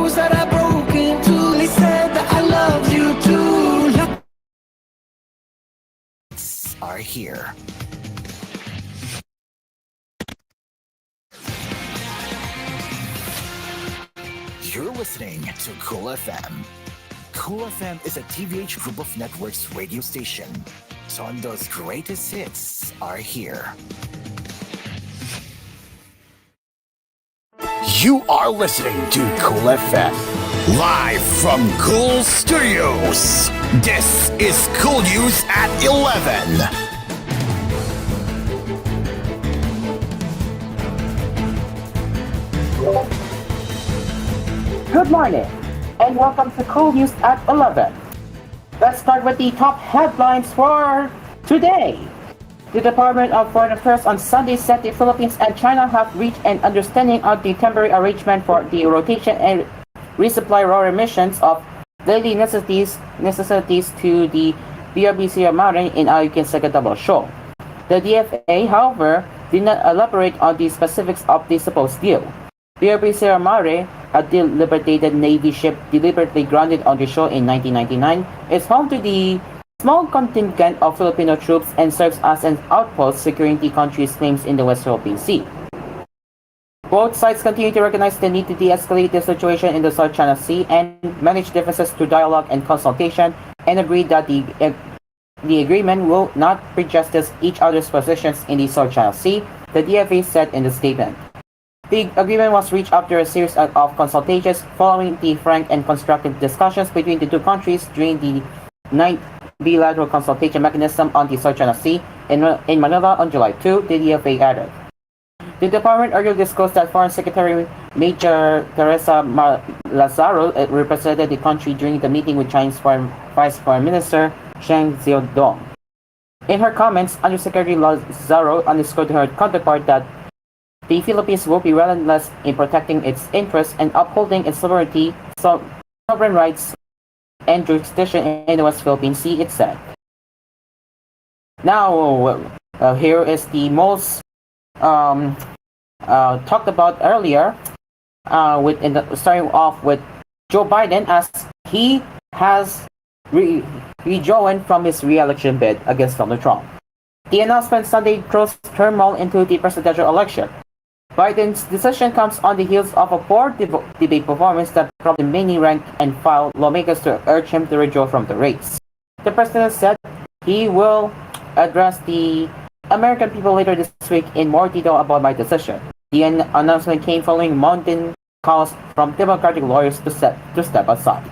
rules that I broke into. They said that I loved you too. Are here. You're listening to Cool FM. Cool FM is a TVH Group of Networks radio station. Tondo's greatest hits are here. You are listening to Cool FM. Live from Cool Studios. This is Cool News at 11. Good morning, and welcome to Cool News at 11. Let's start with the top headlines for today. The Department of Foreign Affairs on Sunday said the Philippines and China have reached an understanding on the temporary arrangement for the rotation and resupply raw emissions of daily necessities to the BRB Mare in Ayukin Secretable Show. The DFA, however, did not elaborate on the specifics of the supposed deal. BRB Sierra Mare, a deliberated Navy ship deliberately grounded on the show in 1999, is home to the small contingent of Filipino troops and serves as an outpost securing the country's claims in the West Philippine Sea. Both sides continue to recognize the need to de-escalate the situation in the South China Sea and manage differences through dialogue and consultation, and agreed that the agreement will not prejudice each other's positions in the South China Sea, the DFA said in the statement. The agreement was reached after a series of consultations following the frank and constructive discussions between the two countries during the 9th bilateral consultation mechanism on the South China Sea in Manila on July 2, the DFA added. The department earlier disclosed that Foreign Secretary Major Teresa Lazaro represented the country during the meeting with Chinese Vice Foreign Minister Zhang Xiaodong. In her comments, Undersecretary Lazaro underscored her counterpart that the Philippines will be relentless in protecting its interests and upholding its sovereignty, sovereign rights, and jurisdiction in the West Philippine Sea, it said. Now, here is the most talked about earlier, starting off with Joe Biden, as he has rejoined from his re-election bid against Donald Trump. The announcement Sunday throws turmoil into the presidential election. Biden's decision comes on the heels of a poor debate performance that prompted many rank-and-file lawmakers to urge him to withdraw from the race. The president said he will address the American people later this week in more detail about my decision. The announcement came following mounting calls from Democratic lawyers to step aside.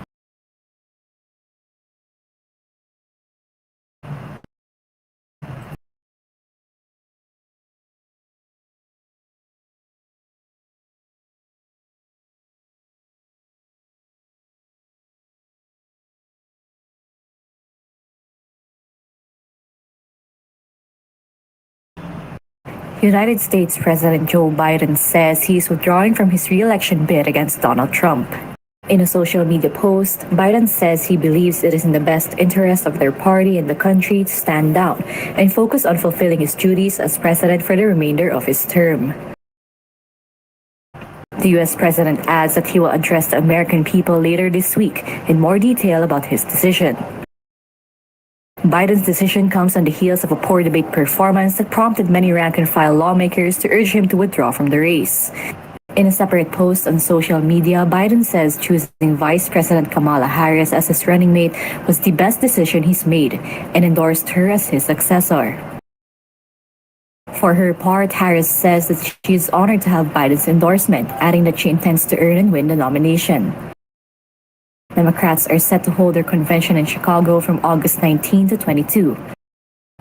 United States President Joe Biden says he's withdrawing from his re-election bid against Donald Trump. In a social media post, Biden says he believes it is in the best interest of their party and the country to stand down and focus on fulfilling his duties as president for the remainder of his term. The U.S. president adds that he will address the American people later this week in more detail about his decision. Biden's decision comes on the heels of a poor debate performance that prompted many rank-and-file lawmakers to urge him to withdraw from the race. In a separate post on social media, Biden says choosing Vice President Kamala Harris as his running mate was the best decision he's made and endorsed her as his successor. For her part, Harris says that she is honored to have Biden's endorsement, adding that she intends to earn and win the nomination. Democrats are set to hold their convention in Chicago from August 19 to 22.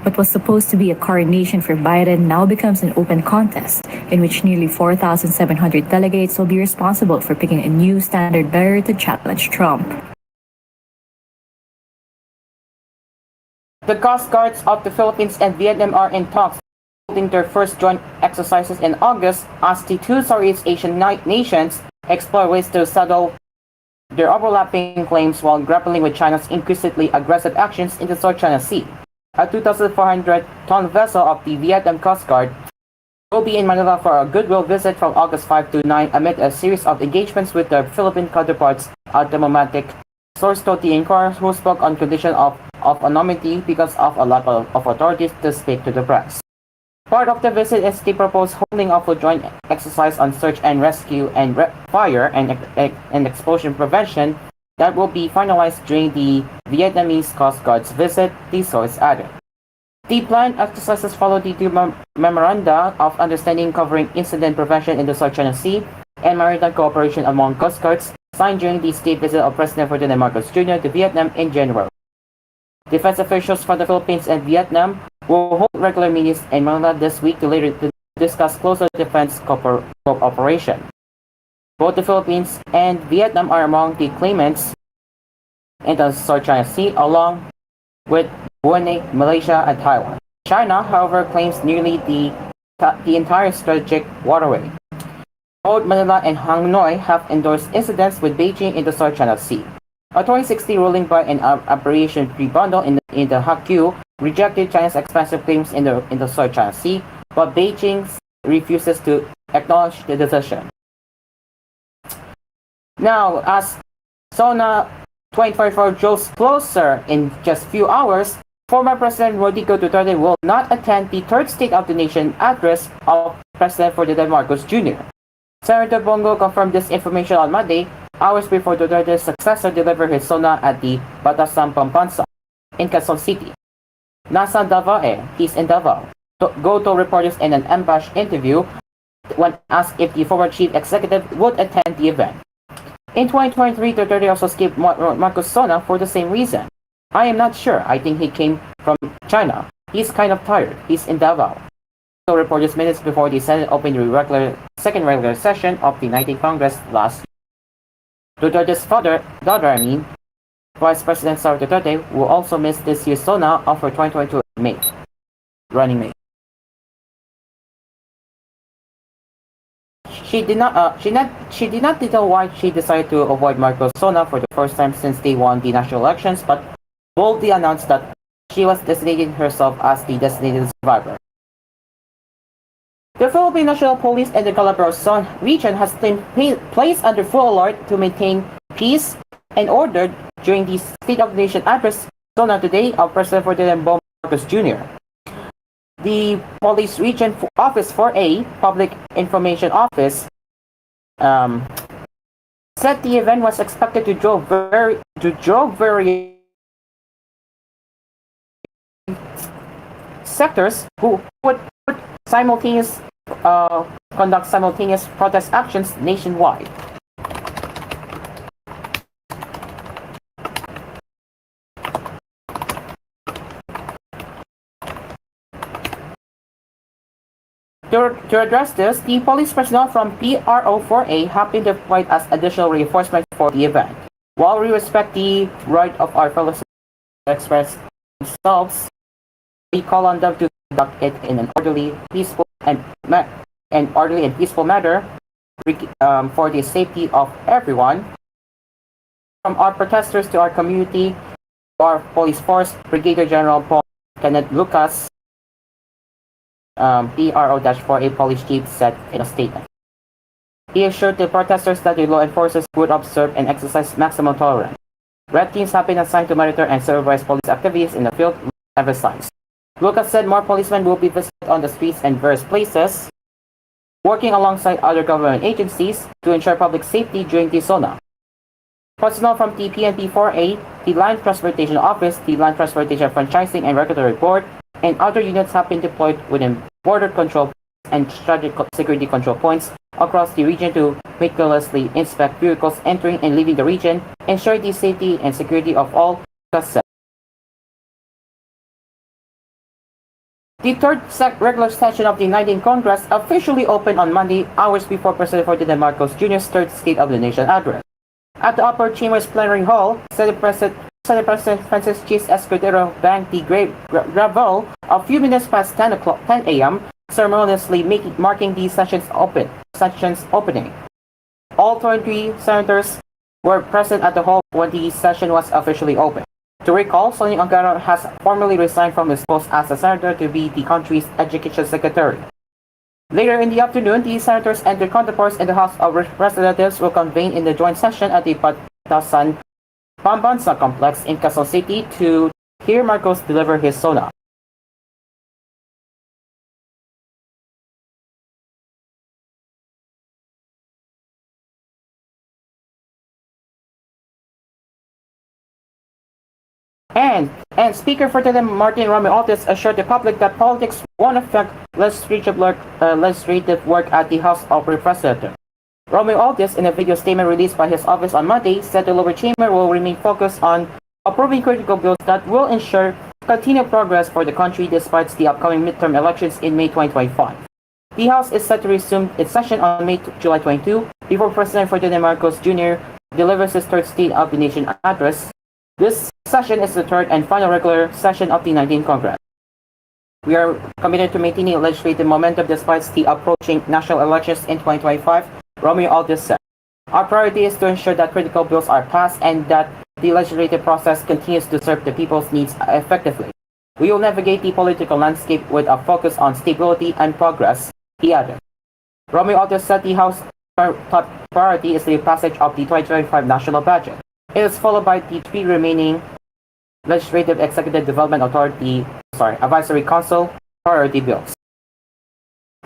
What was supposed to be a coronation for Biden now becomes an open contest in which nearly 4,700 delegates will be responsible for picking a new standard-bearer to challenge Trump. The Coast Guards of the Philippines and Vietnam are in talks, holding their first joint exercises in August as the two Southeast Asian nations explore ways to settle their overlapping claims while grappling with China's increasingly aggressive actions in the South China Sea. A 2,400-ton vessel of the Vietnam Coast Guard will be in Manila for a goodwill visit from August 5 to 9 amid a series of engagements with their Philippine counterparts, a diplomatic source told the Inquirer, who spoke on condition of anonymity because of a lack of authorities to speak to the press. Part of the visit is the proposed holding of a joint exercise on search and rescue and fire and explosion prevention that will be finalized during the Vietnamese Coast Guard's visit, the source added. The planned exercises follow the two memoranda of understanding covering incident prevention in the South China Sea and maritime cooperation among Coast Guards signed during the state visit of President Ferdinand Marcos Jr. to Vietnam in January. Defense officials from the Philippines and Vietnam will hold regular meetings in Manila this week to discuss closer defense cooperation. Both the Philippines and Vietnam are among the claimants in the South China Sea, along with Brunei, Malaysia, and Taiwan. China, however, claims nearly the entire strategic waterway. Both Manila and Hanoi have endorsed incidents with Beijing in the South China Sea. A 2060 ruling by an Operation Tribunal in the Hakyu rejected China's expansive claims in the South China Sea, but Beijing refuses to acknowledge the decision. Now, as SONA 2024 draws closer in just few hours, former President Rodrigo Duterte will not attend the third State of the Nation address of President Ferdinand Marcos Jr. Senator Bongo confirmed this information on Monday, hours before Duterte's successor delivered his SONA at the Batasan Pampanga in Quezon City. Nasa Davao he's in Davao. Go told reporters in an ambushed interview when asked if the former chief executive would attend the event. In 2023, Duterte also skipped Marcos' SONA for the same reason. I am not sure. I think he came from China. He's kind of tired. He's in Davao. So reporters minutes before the Senate opened the second regular session of the 19th Congress last year. Duterte's daughter, Vice President Sara Duterte, will also miss this year's SONA of her 2022 running mate. She did not detail why she decided to avoid Marcos' SONA for the first time since they won the national elections, but boldly announced that she was designating herself as the designated survivor. The Philippine National Police in the Calabarzon region has been placed under full alert to maintain peace and order during the State of the Nation address SONA today of President Ferdinand Marcos Jr. The Police Region Office 4A, Public Information Office, said the event was expected to draw very sectors who would conduct simultaneous protest actions nationwide. To address this, the police personnel from PRO-4A have been deployed as additional reinforcements for the event. While we respect the right of our fellow citizens to express themselves, we call on them to conduct it in an orderly, peaceful, and peaceful manner for the safety of everyone. From our protesters to our community, to our police force, Brigadier General Paul Kenneth Lucas, PRO-4A Police Chief said in a statement. He assured the protesters that the law enforcers would observe and exercise maximum tolerance. Red teams have been assigned to monitor and supervise police activities in the field, emphasized. Lucas said more policemen will be visited on the streets and various places, working alongside other government agencies to ensure public safety during the SONA. Personnel from the PNP-4A, the Land Transportation Office, the Land Transportation Franchising and Regulatory Board, and other units have been deployed within border control and strategic security control points across the region to meticulously inspect vehicles entering and leaving the region, ensure the safety and security of all customers. The third regular session of the 19th Congress officially opened on Monday, hours before President Ferdinand Marcos Jr.'s third State of the Nation address. At the Upper Chambers Plenary Hall, Senate President Francis Chis Escudero banked the gavel a few minutes past 10 a.m., ceremoniously marking the session's opening. All 23 senators were present at the hall when the session was officially opened. To recall, Sonny Angara has formally resigned from his post as a senator to be the country's education secretary. Later in the afternoon, the senators and their counterparts in the House of Representatives will convene in the joint session at the Batasan Pambansa complex in Quezon City to hear Marcos deliver his SONA. And Speaker for today, Martin Romualdez, assured the public that politics won't affect legislative work at the House of Representatives. Romualdez, in a video statement released by his office on Monday, said the lower chamber will remain focused on approving critical bills that will ensure continued progress for the country despite the upcoming midterm elections in May 2025. The House is set to resume its session on July 22 before President Ferdinand Marcos Jr. delivers his third State of the Nation address. This session is the third and final regular session of the 19th Congress. We are committed to maintaining legislative momentum despite the approaching national elections in 2025, Romualdez said. Our priority is to ensure that critical bills are passed and that the legislative process continues to serve the people's needs effectively. We will navigate the political landscape with a focus on stability and progress, he added. Romualdez said the House's top priority is the passage of the 2025 national budget. It is followed by the three remaining Legislative Executive Development Advisory Council priority bills.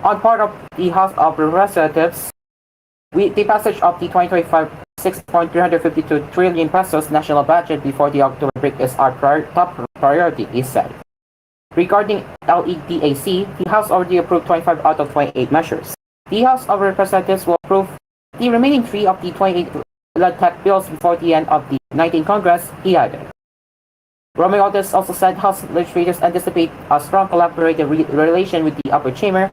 On part of the House of Representatives, the passage of the 2025 6.352 trillion pesos national budget before the October break is our top priority, he said. Regarding LEDAC, the House already approved 25 out of 28 measures. The House of Representatives will approve the remaining 3 of the 28 lead tech bills before the end of the 19th Congress, he added. Romualdez also said House legislators anticipate a strong collaborative relation with the upper chamber,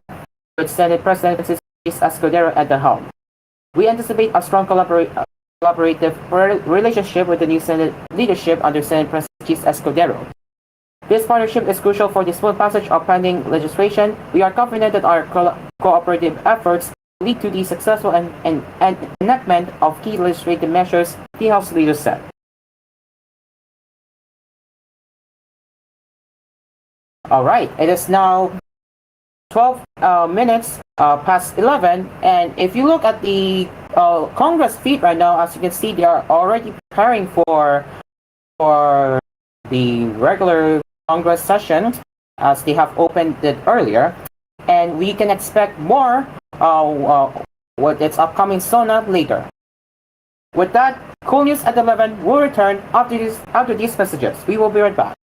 with Senate President Francis Escudero at the helm. We anticipate a strong collaborative relationship with the new Senate leadership under Senate President Francis Escudero. This partnership is crucial for the smooth passage of pending legislation. We are confident that our cooperative efforts lead to the successful enactment of key legislative measures, the House leader said. All right, it is now 12 minutes past 11, and if you look at the Congress feed right now, as you can see, they are already preparing for the regular Congress session, as they have opened it earlier, and we can expect more what its upcoming SONA later. With that, koolNews at 11 will return after these messages. We will be right back.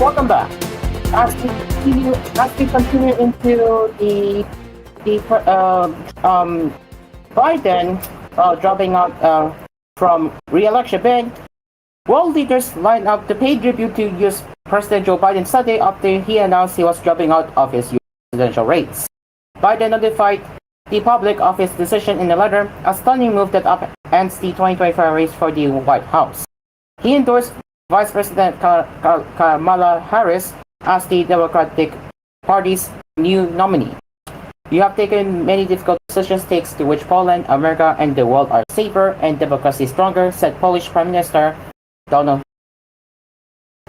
Welcome back. As we continue into the Biden dropping out from re-election bid, world leaders lined up to pay tribute to U.S. President Joe Biden Sunday after he announced he was dropping out of his U.S. presidential race. Biden notified the public of his decision in a letter, a stunning move that upends the 2025 race for the White House. He endorsed Vice President Kamala Harris as the Democratic Party's new nominee. "You have taken many difficult decisions, takes to which Poland, America, and the world are safer and democracy stronger," said Polish Prime Minister Donald.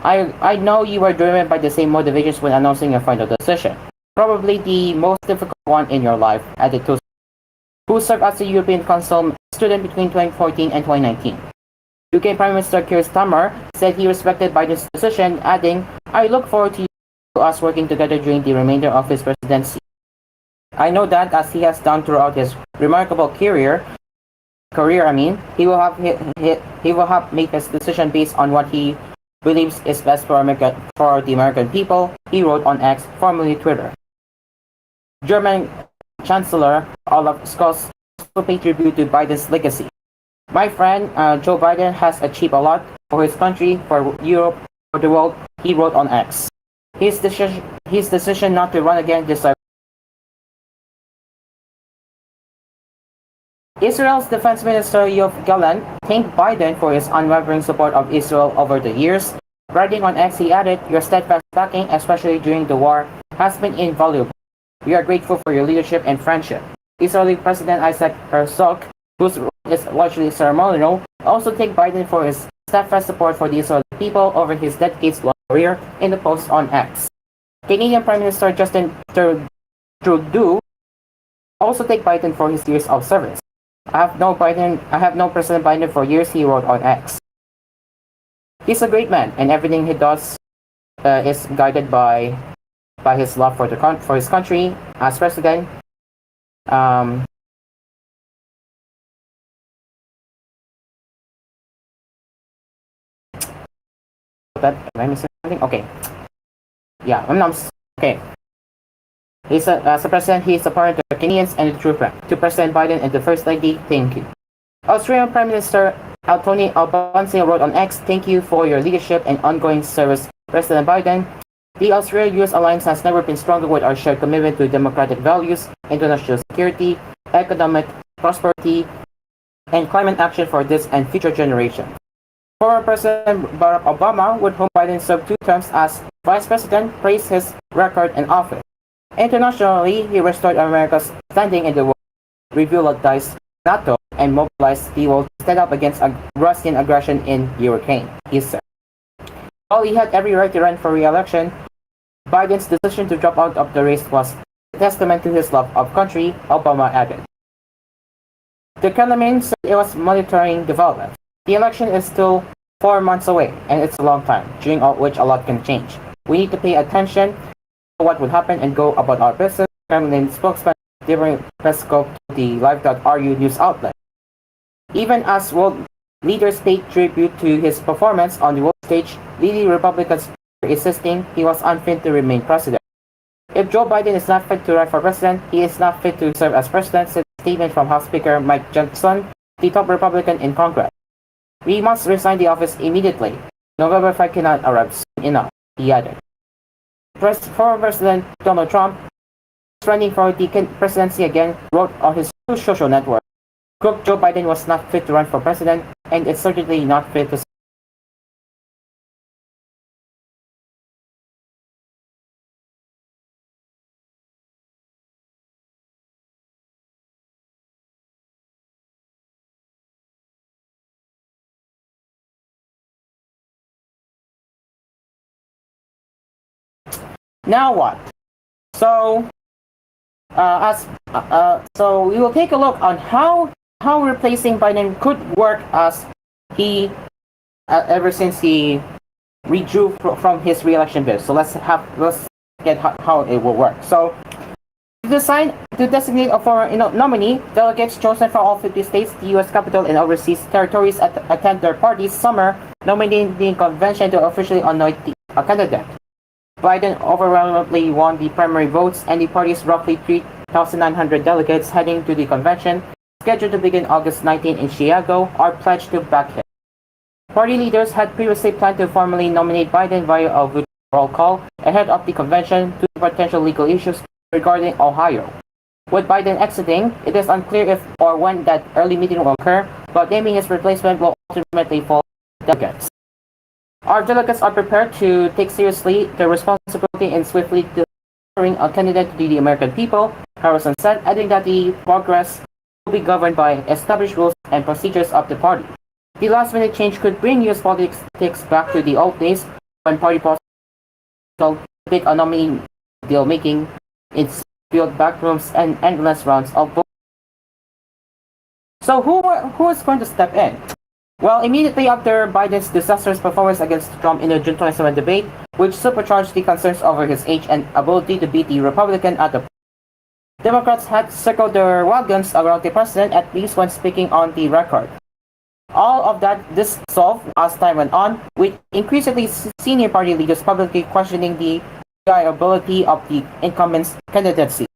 I know you were driven by the same motivations when announcing your final decision. Probably the most difficult one in your life," added Tusk, who served as a European Council student between 2014 and 2019. UK Prime Minister Keir Starmer said he respected Biden's decision, adding, "I look forward to us working together during the remainder of his presidency. I know that, as he has done throughout his remarkable career, he will have made his decision based on what he believes is best for the American people," he wrote on X, formerly Twitter. German Chancellor Olaf Scholz also paid tribute to Biden's legacy. "My friend, Joe Biden has achieved a lot for his country, for Europe, for the world," he wrote on X. His decision not to run again deserves. Israel's Defense Minister Yoav Gallant thanked Biden for his unwavering support of Israel over the years. Writing on X, he added, "Your steadfast backing, especially during the war, has been invaluable. We are grateful for your leadership and friendship." Israeli President Isaac Herzog, whose role is largely ceremonial, also thanked Biden for his steadfast support for the Israeli people over his decades-long career in the post on X. Canadian Prime Minister Justin Trudeau also thanked Biden for his years of service. I have known President Biden for years," he wrote on X. "He's a great man, and everything he does is guided by his love for his country as president." Am I missing something? Okay. Yeah, okay. As a president, he is a partner to the Canadians and a true friend. To President Biden and the First Lady, thank you. Australian Prime Minister Anthony Albanese wrote on X, "Thank you for your leadership and ongoing service, President Biden. The Australia-US alliance has never been stronger with our shared commitment to democratic values, international security, economic prosperity, and climate action for this and future generations." Former President Barack Obama, with whom Biden served 2 terms as Vice President, praised his record in office. Internationally, he restored America's standing in the world, revitalized NATO, and mobilized the world to stand up against Russian aggression in Ukraine, he said. While he had every right to run for re-election, Biden's decision to drop out of the race was a testament to his love of country, Obama added. The Kremlin said it was monitoring developments. The election is still 4 months away, and it's a long time, during which a lot can change. We need to pay attention to what would happen and go about our business, Kremlin spokesman delivering press scope to the Live.ru news outlet. Even as world leaders paid tribute to his performance on the world stage, leading Republicans were insisting he was unfit to remain president. "If Joe Biden is not fit to run for president, he is not fit to serve as president," said a statement from House Speaker Mike Johnson, the top Republican in Congress. "We must resign the office immediately. November 5 cannot arrive soon enough," he added. Former President Donald Trump, running for the presidency again, wrote on his social network, "Crook Joe Biden was not fit to run for president, and it's certainly not fit to." Now what? So we will take a look on how replacing Biden could work as he ever since he withdrew from his re-election bid. So let's get how it will work. So to designate a former nominee, delegates chosen from all 50 states, the U.S. Capitol, and overseas territories attend their party's summer nominating convention to officially anoint a candidate. Biden overwhelmingly won the primary votes, and the party's roughly 3,900 delegates heading to the convention, scheduled to begin August 19 in Chicago, are pledged to back him. Party leaders had previously planned to formally nominate Biden via a virtual roll call ahead of the convention due to potential legal issues regarding Ohio. With Biden exiting, it is unclear if or when that early meeting will occur, but naming his replacement will ultimately fall to delegates. Our delegates are prepared to take seriously their responsibility in swiftly delivering a candidate to the American people, Harrison said, adding that the progress will be governed by established rules and procedures of the party. The last-minute change could bring U.S. politics back to the old days when party politics pick a nominee deal-making, its filled backrooms and endless rounds of voting. So who is going to step in? Well, immediately after Biden's disastrous performance against Trump in the June 27 debate, which supercharged the concerns over his age and ability to beat the Republican at the polls, Democrats had circled their wagons around the president at least when speaking on the record. All of that dissolved as time went on, with increasingly senior party leaders publicly questioning the viability of the incumbent's candidacy.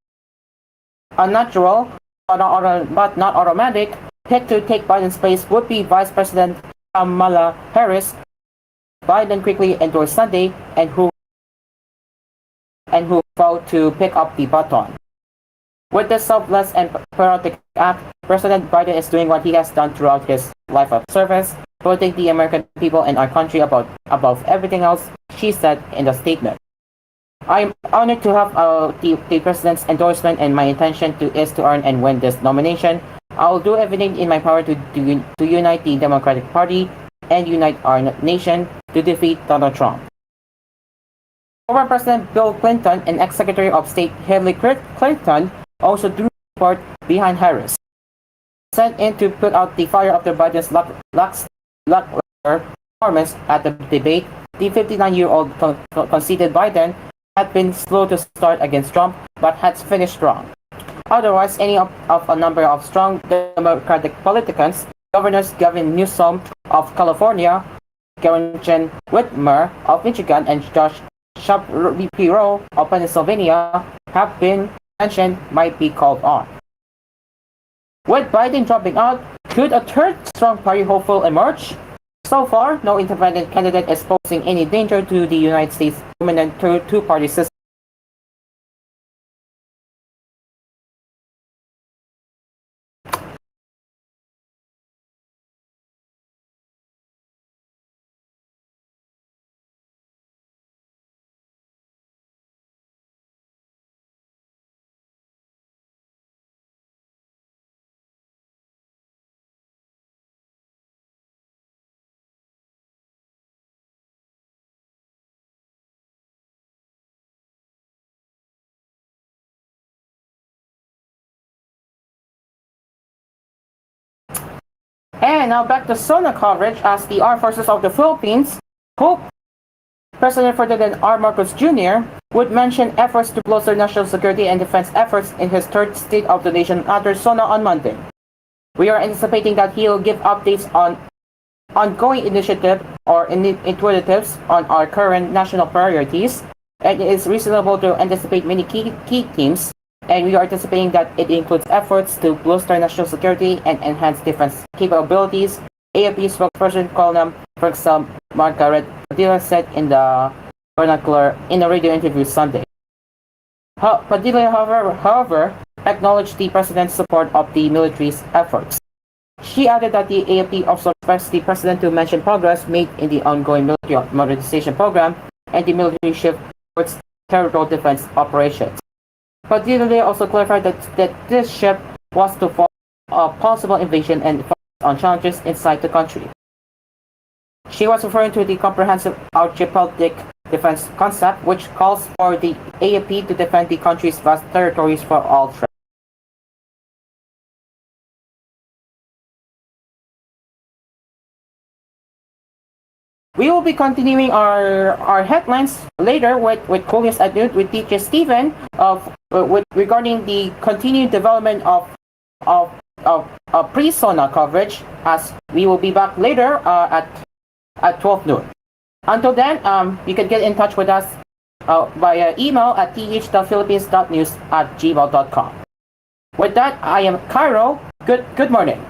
A natural, but not automatic, pick to take Biden's place would be Vice President Kamala Harris. Biden quickly endorsed Sunday, and who vowed to pick up the baton. With this selfless and patriotic act, President Biden is doing what he has done throughout his life of service, putting the American people and our country above everything else, she said in the statement. I am honored to have the President's endorsement, and my intention is to earn and win this nomination. I will do everything in my power to unite the Democratic Party and unite our nation to defeat Donald Trump. Former President Bill Clinton and ex-Secretary of State Hillary Clinton also drew support behind Harris. Sent in to put out the fire after Biden's lackluster performance at the debate, the 59-year-old conceded Biden had been slow to start against Trump, but had finished strong. Otherwise, any of a number of strong Democratic politicians, Governors Gavin Newsom of California, Gretchen Whitmer of Michigan, and Josh Shapiro of Pennsylvania, have been mentioned might be called on. With Biden dropping out, could a third strong party hopeful emerge? So far, no independent candidate is posing any danger to the United States' dominant two-party system. And now back to SONA coverage as the Armed Forces of the Philippines hope President Ferdinand R. Marcos Jr. would mention efforts to bolster national security and defense efforts in his third State of the Nation after SONA on Monday. We are anticipating that he will give updates on ongoing initiative or initiatives on our current national priorities, and it is reasonable to anticipate many key themes, and we are anticipating that it includes efforts to bolster national security and enhance defense capabilities, AFP spokesperson Colonel Margaret Padilla said in the vernacular in a radio interview Sunday. Padilla, however, acknowledged the president's support of the military's efforts. She added that the AFP also expects the president to mention progress made in the ongoing military modernization program and the military shift towards territorial defense operations. Padilla also clarified that this shift was to follow a possible invasion and focus on challenges inside the country. She was referring to the comprehensive archipelagic defense concept, which calls for the AFP to defend the country's vast territories for all threats. We will be continuing our headlines later with koolNews at noon with DJ Steven regarding the continued development of pre-SONA coverage, as we will be back later at 12 noon. Until then, you can get in touch with us via email at th.philippines.news@gmail.com. With that, I am Cairo. Good morning.